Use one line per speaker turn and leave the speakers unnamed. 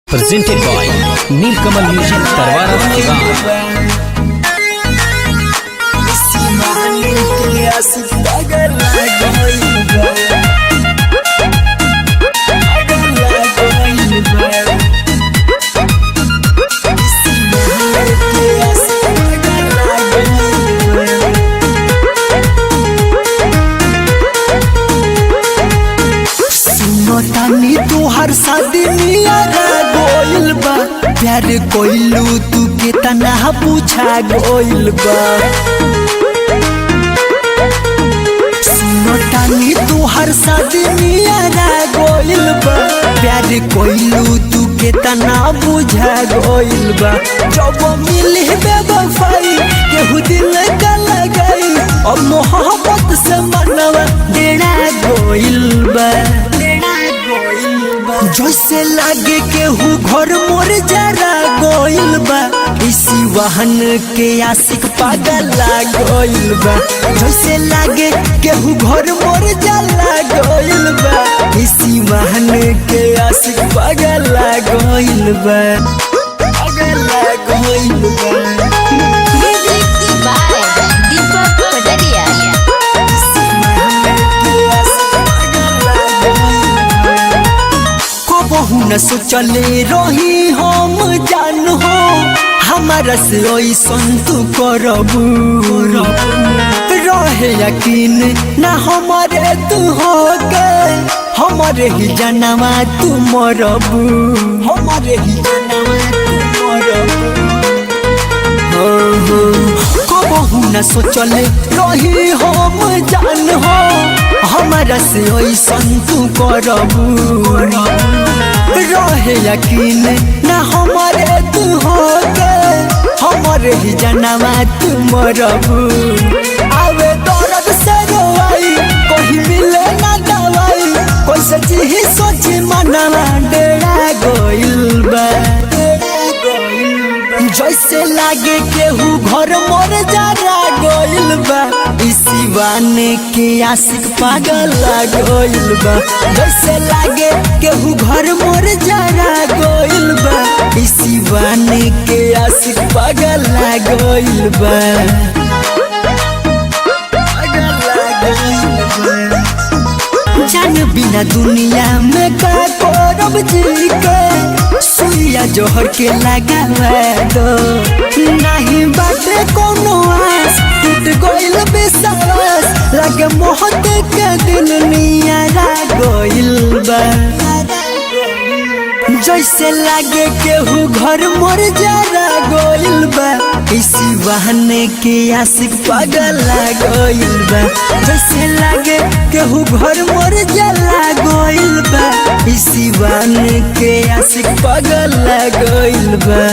Presented by Nilkamal Music Tarwara
तोहर शादी गोइल बा प्यार कोइलू तू के तना पूछा गोइल बा। सुनतानी तोहर शादी गोइल बा प्यार कोइलू तू के तना बुझा गोइल बा। जब मिली बेवफाई केहू दिल का लगाई और मोहब्बत से मनवा डेरा गोइल बा। जैसे लागे केहू घर मोर जरा गोइल बा इसी वाहन के आशिक पागल गोइल बा। जैसे लागे केहू घर मोर जला गोइल बा इसी वाहन के आशिक पागल गोइल बा। पागल गोइल बा। न सोचले रही हम जान हो हमारा से ऐसन तू करबू रहे यकीन ना हमारे तू हो गए हमारे ही जनवा तू मरबू हमारे ही जनवा तू मरबू। कबहू न सोचले रही हम जान हो हमारा से ऐसन तू करबू रहे यकीन ना हमारे तू हो गए हमारे ही जनवा तू मरबू। आवे दर्द से रोई कहीं मिले ना दवाई कोई सची सोची मनवा डेरा गोइल बा। जैसे लागे केहू घर मोर जरा गोइल बा इसी वाने के आशिक पागल गोइल बा। जैसे लागे केहू घर मोर जरा गोइल बा इसी वाने के आशिक पागल गोइल बा। जान बिना दुनिया में का करब जी के सुइया जोहर के लगावा दो नहीं बाटे कोनो आस टूट गइल विश्वास लगे मोहत के दिल नियारा गोइल बा। जैसे लागे केहू घर मोर जरा गोइल बा इसी वाहने के आशिक पागल गोइल बा। जैसे लागे केहू घर मोर जला गोइल बा इसी वाहने के आशिक पागल गोइल बा।